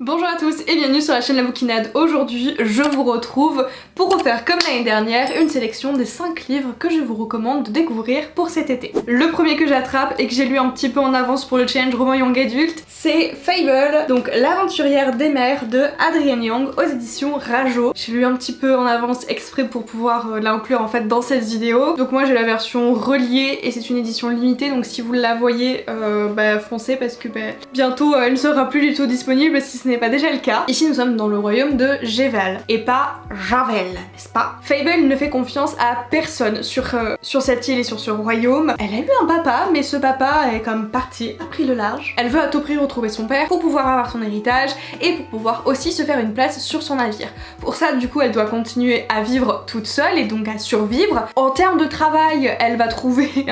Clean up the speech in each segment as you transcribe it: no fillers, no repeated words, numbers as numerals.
Bonjour à tous et bienvenue sur la chaîne La Bouquinade. Aujourd'hui, je vous retrouve pour refaire comme l'année dernière une sélection des 5 livres que je vous recommande de découvrir pour cet été. Le premier que j'attrape et que j'ai lu un petit peu en avance pour le challenge roman young adulte, c'est Fable, donc l'aventurière des mers de Adrienne Young aux éditions Rajo. J'ai lu un petit peu en avance exprès pour pouvoir l'inclure en fait dans cette vidéo. Donc moi j'ai la version reliée et c'est une édition limitée, donc si vous la voyez, foncez parce que bientôt elle ne sera plus du tout disponible si ce n'est pas déjà le cas. Ici nous sommes dans le royaume de Géval et pas Javel, n'est-ce pas? Fable ne fait confiance à personne sur cette île et sur ce royaume. Elle a eu un papa, mais ce papa est comme parti, a pris le large. Elle veut à tout prix retrouver son père pour pouvoir avoir son héritage et pour pouvoir aussi se faire une place sur son navire. Pour ça du coup elle doit continuer à vivre toute seule et donc à survivre. En termes de travail, elle va trouver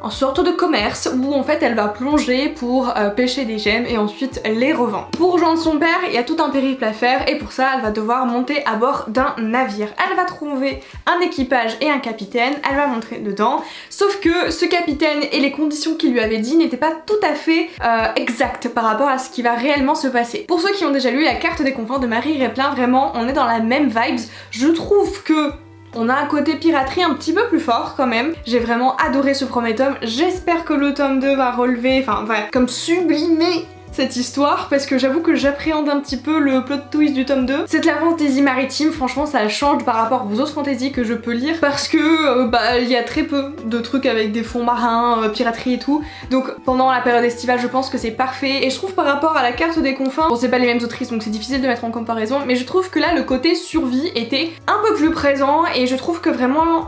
en sorte de commerce où en fait elle va plonger pour pêcher des gemmes et ensuite les revendre. Pour rejoindre son père, il y a tout un périple à faire et pour ça elle va devoir monter à bord d'un navire. Elle va trouver un équipage et un capitaine, elle va monter dedans, sauf que ce capitaine et les conditions qu'il lui avait dit n'étaient pas tout à fait exactes par rapport à ce qui va réellement se passer. Pour ceux qui ont déjà lu La Carte des confins de Marie Replin, vraiment on est dans la même vibes. Je trouve que on a un côté piraterie un petit peu plus fort quand même. J'ai vraiment adoré ce premier tome. J'espère que le tome 2 va relever, comme sublimer cette histoire parce que j'avoue que j'appréhende un petit peu le plot twist du tome 2. C'est de la fantaisie maritime, franchement ça change par rapport aux autres fantaisies que je peux lire parce que il y a très peu de trucs avec des fonds marins, piraterie et tout. Donc pendant la période estivale je pense que c'est parfait et je trouve par rapport à La Carte des confins, bon c'est pas les mêmes autrices donc c'est difficile de mettre en comparaison, mais je trouve que là le côté survie était un peu plus présent et je trouve que vraiment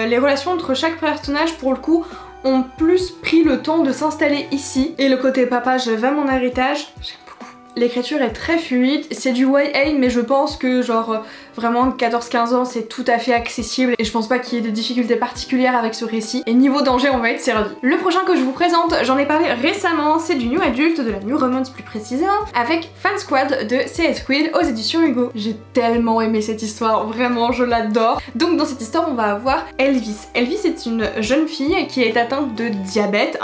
les relations entre chaque personnage pour le coup ont plus pris le temps de s'installer ici. Et le côté papa, je veux mon héritage, j'aime beaucoup. L'écriture est très fluide, c'est du YA mais je pense que genre vraiment 14-15 ans c'est tout à fait accessible et je pense pas qu'il y ait de difficultés particulières avec ce récit. Et niveau danger on va être servi. Le prochain que je vous présente, j'en ai parlé récemment, c'est du new adulte, de la new romance plus précisément, avec Fan Squad de C.S. Quill aux éditions Hugo. J'ai tellement aimé cette histoire, vraiment je l'adore. Donc dans cette histoire on va avoir Elvis. Elvis est une jeune fille qui est atteinte de diabète,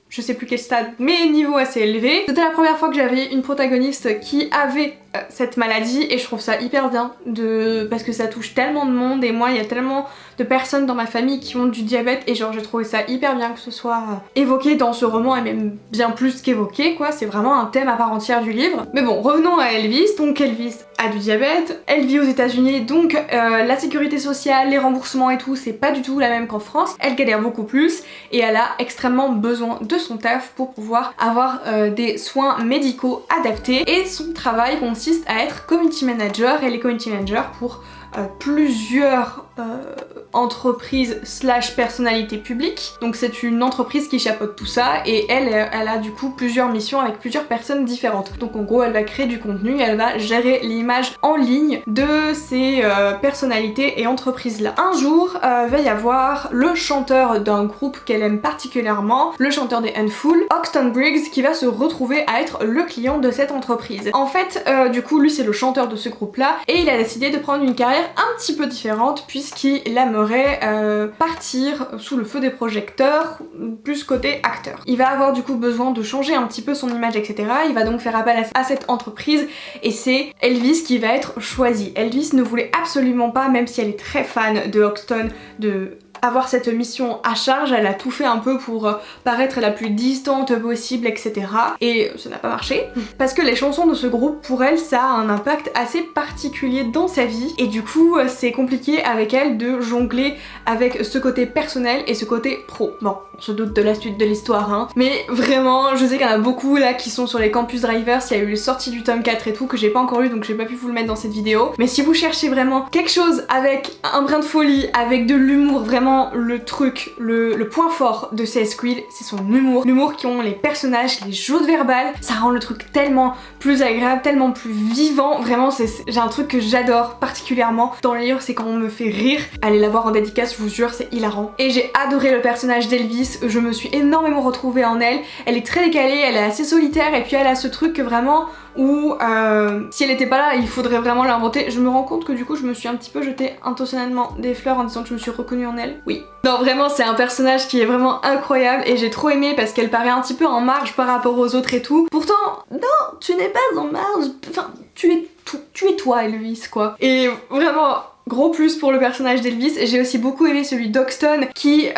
je sais plus quel stade, mais niveau assez élevé. C'était la première fois que j'avais une protagoniste qui avait cette maladie et je trouve ça hyper bien parce que ça touche tellement de monde et moi il y a tellement de personnes dans ma famille qui ont du diabète et genre j'ai trouvé ça hyper bien que ce soit évoqué dans ce roman et même bien plus qu'évoqué quoi, c'est vraiment un thème à part entière du livre. Mais bon, revenons à Elvis. Donc Elvis a du diabète, elle vit aux États-Unis donc la sécurité sociale, les remboursements et tout c'est pas du tout la même qu'en France, elle galère beaucoup plus et elle a extrêmement besoin de son taf pour pouvoir avoir des soins médicaux adaptés et son travail consiste à être community manager et les community managers pour plusieurs entreprises slash personnalités publiques. Donc c'est une entreprise qui chapeaute tout ça et elle a du coup plusieurs missions avec plusieurs personnes différentes. Donc en gros elle va créer du contenu et elle va gérer l'image en ligne de ces personnalités et entreprises là. Un jour va y avoir le chanteur d'un groupe qu'elle aime particulièrement, le chanteur des Handful, Hoxton Briggs, qui va se retrouver à être le client de cette entreprise. En fait du coup lui c'est le chanteur de ce groupe là et il a décidé de prendre une carrière un petit peu différente puisqu'il aimerait partir sous le feu des projecteurs, plus côté acteur. Il va avoir du coup besoin de changer un petit peu son image etc. Il va donc faire appel à cette entreprise et c'est Elvis qui va être choisi. Elvis ne voulait absolument pas, même si elle est très fan de Hoxton, de avoir cette mission à charge, elle a tout fait un peu pour paraître la plus distante possible etc. Et ça n'a pas marché parce que les chansons de ce groupe pour elle ça a un impact assez particulier dans sa vie et du coup c'est compliqué avec elle de jongler avec ce côté personnel et ce côté pro. Bon, on se doute de la suite de l'histoire hein, mais vraiment je sais qu'il y en a beaucoup là qui sont sur les campus drivers, il y a eu les sorties du tome 4 et tout que j'ai pas encore lu donc j'ai pas pu vous le mettre dans cette vidéo, mais si vous cherchez vraiment quelque chose avec un brin de folie, avec de l'humour, vraiment le truc, le point fort de C.S. Quill, c'est son humour. L'humour qui ont les personnages, les joutes verbales, ça rend le truc tellement plus agréable, tellement plus vivant. Vraiment, j'ai un truc que j'adore particulièrement dans les livres, c'est quand on me fait rire. Allez la voir en dédicace, je vous jure, c'est hilarant. Et j'ai adoré le personnage d'Elvis, je me suis énormément retrouvée en elle. Elle est très décalée, elle est assez solitaire et puis elle a ce truc que vraiment où si elle était pas là il faudrait vraiment l'inventer. Je me rends compte que du coup je me suis un petit peu jeté intentionnellement des fleurs en disant que je me suis reconnue en elle. Oui. Non, vraiment, c'est un personnage qui est vraiment incroyable et j'ai trop aimé parce qu'elle paraît un petit peu en marge par rapport aux autres et tout. Pourtant, non, tu n'es pas en marge. Enfin, tu es toi, Elvis, quoi. Et vraiment, gros plus pour le personnage d'Elvis. J'ai aussi beaucoup aimé celui d'Hoxton qui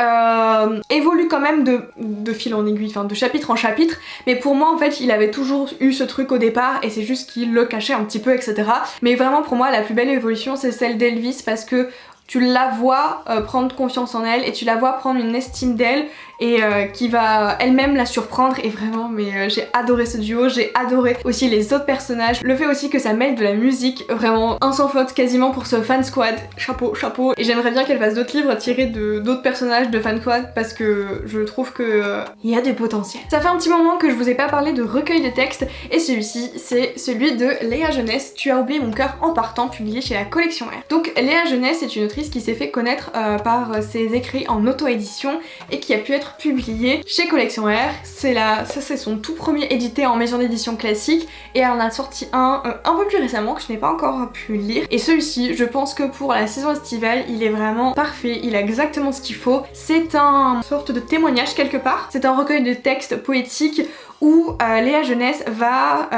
évolue quand même de fil en aiguille, enfin de chapitre en chapitre. Mais pour moi, en fait, il avait toujours eu ce truc au départ et c'est juste qu'il le cachait un petit peu, etc. Mais vraiment, pour moi, la plus belle évolution, c'est celle d'Elvis parce que tu la vois prendre confiance en elle et tu la vois prendre une estime d'elle et qui va elle-même la surprendre et vraiment mais j'ai adoré ce duo, j'ai adoré aussi les autres personnages, le fait aussi que ça mêle de la musique, vraiment un sans faute quasiment pour ce fan squad, chapeau chapeau, et j'aimerais bien qu'elle fasse d'autres livres tirés de d'autres personnages de fan squad parce que je trouve que il y a du potentiel. Ça fait un petit moment que je vous ai pas parlé de recueil de textes et celui-ci c'est celui de Léa Jeunesse, Tu as oublié mon cœur en partant, publié chez la Collection R. Donc Léa Jeunesse est une autrice qui s'est fait connaître par ses écrits en auto-édition et qui a pu être publié chez Collection R. Ça c'est son tout premier édité en maison d'édition classique et elle en a sorti un peu plus récemment que je n'ai pas encore pu lire. Et celui-ci, je pense que pour la saison estivale, il est vraiment parfait, il a exactement ce qu'il faut. C'est une sorte de témoignage quelque part. C'est un recueil de textes poétiques où Léa Jeunesse va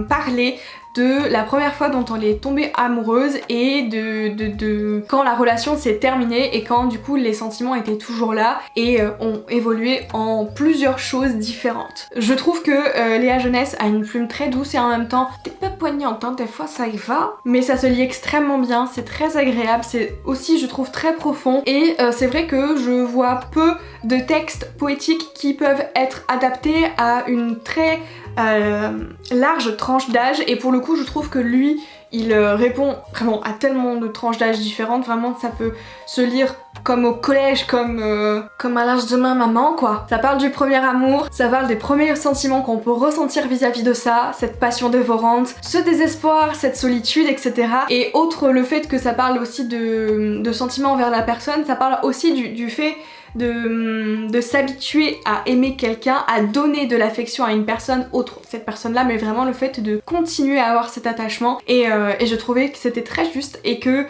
parler de la première fois dont elle est tombée amoureuse et de quand la relation s'est terminée et quand du coup les sentiments étaient toujours là et ont évolué en plusieurs choses différentes. Je trouve que Léa Jeunesse a une plume très douce et en même temps t'es pas poignante, hein, des fois ça y va, mais ça se lit extrêmement bien, c'est très agréable, c'est aussi je trouve très profond et c'est vrai que je vois peu de textes poétiques qui peuvent être adaptés à une très large tranche d'âge et pour le coup je trouve que lui il répond vraiment à tellement de tranches d'âge différentes, vraiment ça peut se lire comme au collège, comme à l'âge de ma maman quoi. Ça parle du premier amour, ça parle des premiers sentiments qu'on peut ressentir vis-à-vis de ça, cette passion dévorante, ce désespoir, cette solitude, etc. Et outre le fait que ça parle aussi de sentiments envers la personne, ça parle aussi du fait de s'habituer à aimer quelqu'un, à donner de l'affection à une personne autre, cette personne-là, mais vraiment le fait de continuer à avoir cet attachement et je trouvais que c'était très juste et que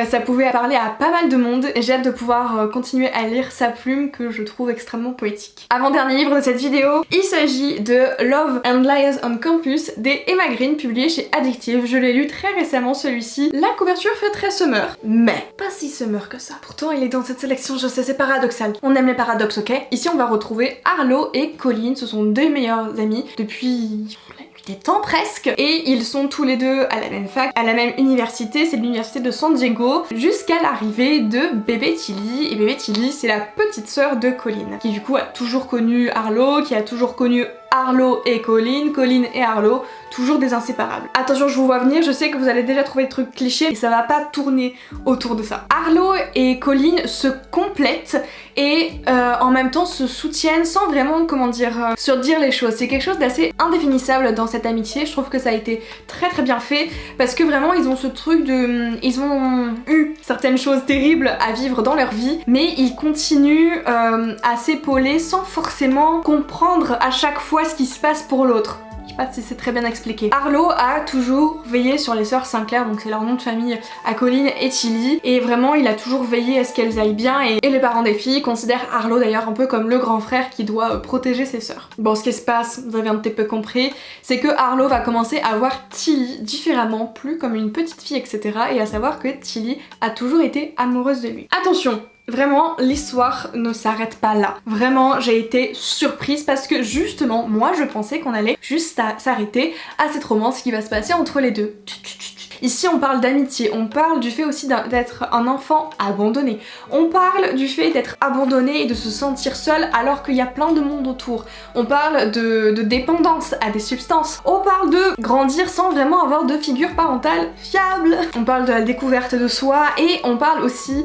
ça pouvait parler à pas mal de monde et j'ai hâte de pouvoir continuer à lire sa plume que je trouve extrêmement poétique. Avant-dernier livre de cette vidéo, il s'agit de Love and Lies on Campus des Emma Green, publié chez Addictive. Je l'ai lu très récemment celui-ci. La couverture fait très summer, mais pas si summer que ça. Pourtant il est dans cette sélection, je sais, c'est paradoxal. On aime les paradoxes, ok? Ici on va retrouver Arlo et Colleen, ce sont deux meilleurs amis depuis des temps presque, et ils sont tous les deux à la même fac, à la même université, c'est l'université de San Diego, jusqu'à l'arrivée de bébé Tilly, et bébé Tilly c'est la petite sœur de Colleen, qui du coup a toujours connu Arlo, qui a toujours connu Arlo et Colleen, Colleen et Arlo, toujours des inséparables. Attention, je vous vois venir, je sais que vous allez déjà trouver des trucs clichés et ça va pas tourner autour de ça. Arlo et Colleen se complètent et en même temps se soutiennent sans vraiment, comment dire, surdire les choses. C'est quelque chose d'assez indéfinissable dans cette amitié, je trouve que ça a été très très bien fait parce que vraiment ils ont ce truc de... Ils ont eu certaines choses terribles à vivre dans leur vie, mais ils continuent à s'épauler sans forcément comprendre à chaque fois ce qui se passe pour l'autre. Je sais pas si c'est très bien expliqué. Arlo a toujours veillé sur les sœurs Sinclair, donc c'est leur nom de famille à Colleen et Tilly, et vraiment il a toujours veillé à ce qu'elles aillent bien et les parents des filles considèrent Arlo d'ailleurs un peu comme le grand frère qui doit protéger ses sœurs. Bon, ce qui se passe, vous avez un petit peu compris, c'est que Arlo va commencer à voir Tilly différemment, plus comme une petite fille, etc. et à savoir que Tilly a toujours été amoureuse de lui. Attention! Vraiment, l'histoire ne s'arrête pas là. Vraiment, j'ai été surprise parce que justement, moi je pensais qu'on allait juste s'arrêter à cette romance qui va se passer entre les deux. Ici on parle d'amitié, on parle du fait aussi d'être un enfant abandonné, on parle du fait d'être abandonné et de se sentir seul alors qu'il y a plein de monde autour, on parle de dépendance à des substances, on parle de grandir sans vraiment avoir de figure parentale fiable, on parle de la découverte de soi et on parle aussi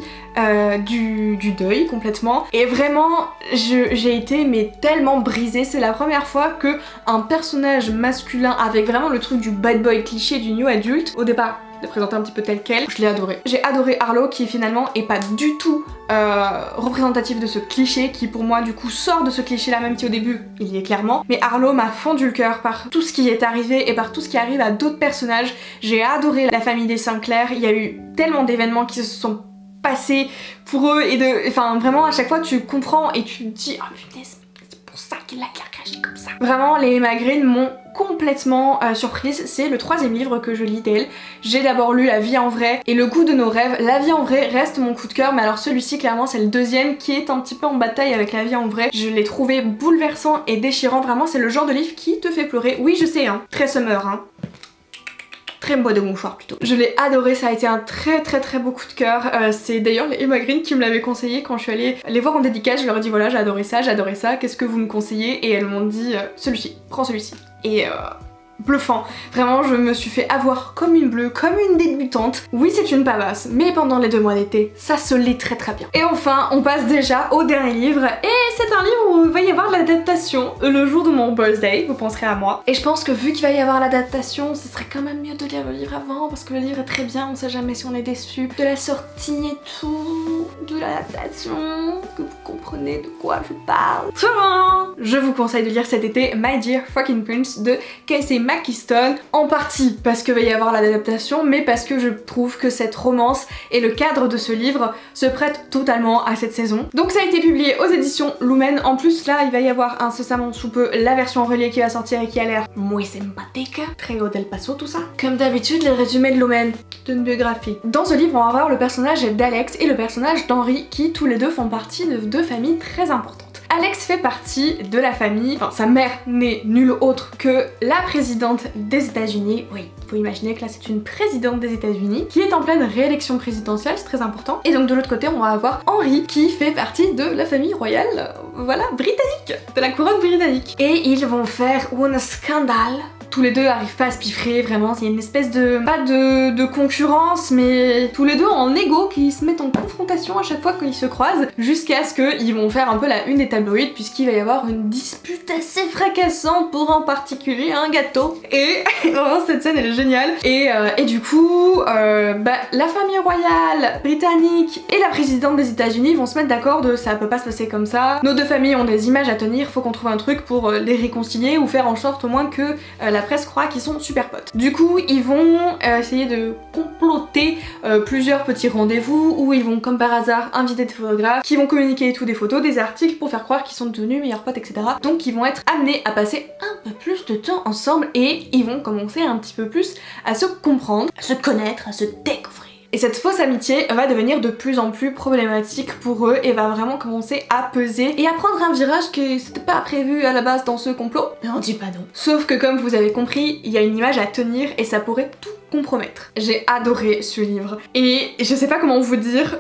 du deuil complètement. Et vraiment j'ai été mais tellement brisée, c'est la première fois que un personnage masculin avec vraiment le truc du bad boy cliché du new adulte, au départ de présenter un petit peu tel quel, je l'ai adoré. J'ai adoré Arlo qui finalement est pas du tout représentatif de ce cliché qui pour moi du coup sort de ce cliché là, même si au début il y est clairement, mais Arlo m'a fondu le cœur par tout ce qui est arrivé et par tout ce qui arrive à d'autres personnages. J'ai adoré la famille des Sinclair, il y a eu tellement d'événements qui se sont passer pour eux et de... Enfin vraiment à chaque fois tu comprends et tu te dis oh punaise, c'est pour ça qu'il a réagi comme ça. Vraiment les Emma Green m'ont complètement surprise, c'est le 3e livre que je lis d'elle. J'ai d'abord lu La vie en vrai et Le goût de nos rêves. La vie en vrai reste mon coup de cœur, mais alors celui-ci clairement c'est le 2e qui est un petit peu en bataille avec La vie en vrai. Je l'ai trouvé bouleversant et déchirant, vraiment c'est le genre de livre qui te fait pleurer. Oui je sais hein, très summer hein. Très bois de mouchoir plutôt. Je l'ai adoré, ça a été un très beau coup de cœur. C'est d'ailleurs les Emma Green qui me l'avaient conseillé quand je suis allée les voir en dédicace. Je leur ai dit voilà j'ai adoré ça, qu'est-ce que vous me conseillez? Et elles m'ont dit celui-ci, prends celui-ci. Et bluffant. Vraiment, je me suis fait avoir comme une bleue, comme une débutante. Oui, c'est une pavasse, mais pendant les 2 mois d'été, ça se lit très bien. Et enfin, on passe déjà au dernier livre. Et c'est un livre où il va y avoir l'adaptation le jour de mon birthday, vous penserez à moi. Et je pense que vu qu'il va y avoir l'adaptation, ce serait quand même mieux de lire le livre avant, parce que le livre est très bien, on sait jamais si on est déçu de la sortie et tout, de l'adaptation, que vous comprenez de quoi je parle. Je vous conseille de lire cet été My Dear Fucking Prince de Casey McKiston, en partie parce que va y avoir l'adaptation, mais parce que je trouve que cette romance et le cadre de ce livre se prêtent totalement à cette saison. Donc ça a été publié aux éditions Lumen. En plus là il va y avoir incessamment sous peu la version reliée qui va sortir et qui a l'air muy sympathique, très haut del paso tout ça. Comme d'habitude les résumés de Lumen, de une biographie. Dans ce livre on va avoir le personnage d'Alex et le personnage d'Henry qui tous les deux font partie de 2 familles très importantes. Alex fait partie de la famille, enfin sa mère n'est nulle autre que la présidente des États-Unis. Oui, faut imaginer que là c'est une présidente des États-Unis qui est en pleine réélection présidentielle, c'est très important. Et donc de l'autre côté on va avoir Henry qui fait partie de la famille royale, voilà, britannique, de la couronne britannique. Et ils vont faire un scandale. Tous les deux arrivent pas à se piffrer, vraiment, c'est une espèce de... pas de concurrence, mais tous les deux en égo qui se mettent en confrontation à chaque fois qu'ils se croisent, jusqu'à ce qu'ils vont faire un peu la une des tabloïds, puisqu'il va y avoir une dispute assez fracassante pour en particulier un gâteau. Et vraiment cette scène elle est géniale. Et du coup, la famille royale britannique et la présidente des États-Unis vont se mettre d'accord de ça peut pas se passer comme ça. Nos 2 familles ont des images à tenir, faut qu'on trouve un truc pour les réconcilier ou faire en sorte au moins que la presse croit qu'ils sont super potes. Du coup ils vont essayer de comploter plusieurs petits rendez-vous où ils vont comme par hasard inviter des photographes qui vont communiquer et tout, des photos, des articles pour faire croire qu'ils sont devenus meilleurs potes, etc. Donc ils vont être amenés à passer un peu plus de temps ensemble et ils vont commencer un petit peu plus à se comprendre, à se connaître, à se découvrir. Et cette fausse amitié va devenir de plus en plus problématique pour eux et va vraiment commencer à peser et à prendre un virage qui c'était pas prévu à la base dans ce complot. Mais on dit pas non. Sauf que comme vous avez compris, il y a une image à tenir et ça pourrait tout compromettre. J'ai adoré ce livre et je sais pas comment vous dire,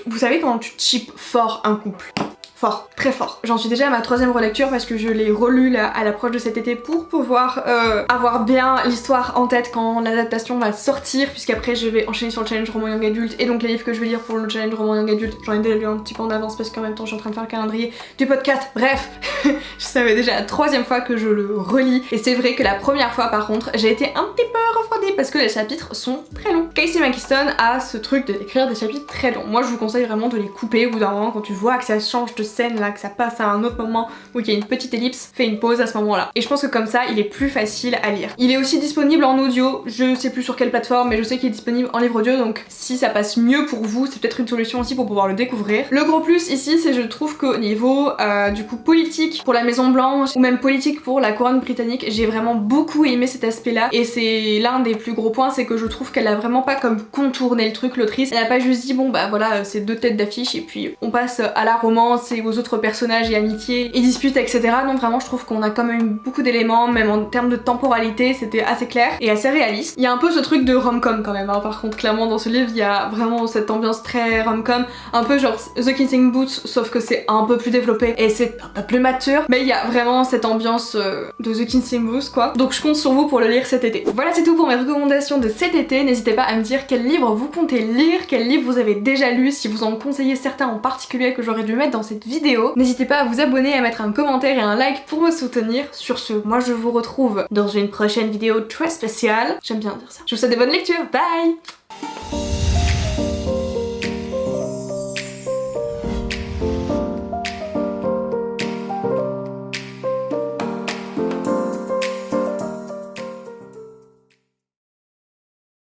vous savez quand tu chips fort un couple. Fort, très fort. J'en suis déjà à ma 3e relecture parce que je l'ai relu là, à l'approche de cet été pour pouvoir avoir bien l'histoire en tête quand l'adaptation va sortir, puisqu'après je vais enchaîner sur le challenge roman young adulte et donc les livres que je vais lire pour le challenge roman young adulte, j'en ai déjà lu un petit peu en avance parce qu'en même temps je suis en train de faire le calendrier du podcast. Bref, je savais déjà la 3e fois que je le relis et c'est vrai que la première fois par contre j'ai été un petit peu refroidie parce que les chapitres sont très longs. Casey McKiston a ce truc d'écrire des chapitres très longs. Moi je vous conseille vraiment de les couper au bout d'un moment quand tu vois que ça change de scène là, que ça passe à un autre moment où il y a une petite ellipse, fais une pause à ce moment là. Et je pense que comme ça il est plus facile à lire. Il est aussi disponible en audio, je sais plus sur quelle plateforme mais je sais qu'il est disponible en livre audio, donc si ça passe mieux pour vous c'est peut-être une solution aussi pour pouvoir le découvrir. Le gros plus ici c'est je trouve qu'au niveau du coup politique pour la Maison Blanche ou même politique pour la couronne britannique, j'ai vraiment beaucoup aimé cet aspect là et c'est l'un des plus gros points, c'est que je trouve qu'elle a vraiment pas comme contourné le truc l'autrice, elle a pas juste dit bon bah voilà c'est 2 têtes d'affiche et puis on passe à la romance et aux autres personnages et amitiés et disputes etc. Non vraiment je trouve qu'on a quand même eu beaucoup d'éléments, même en termes de temporalité c'était assez clair et assez réaliste. Il y a un peu ce truc de rom-com quand même hein. Par contre clairement dans ce livre il y a vraiment cette ambiance très rom-com, un peu genre The Kissing Booth sauf que c'est un peu plus développé et c'est un peu plus mature, mais il y a vraiment cette ambiance de The Kissing Booth quoi. Donc je compte sur vous pour le lire cet été. Voilà c'est tout pour mes recommandations de cet été, n'hésitez pas à me dire quel livre vous comptez lire, quel livre vous avez déjà lu, si vous en conseillez certains en particulier que j'aurais dû mettre dans cette vidéo. N'hésitez pas à vous abonner, à mettre un commentaire et un like pour me soutenir. Sur ce, moi je vous retrouve dans une prochaine vidéo très spéciale. J'aime bien dire ça. Je vous souhaite de bonnes lectures. Bye!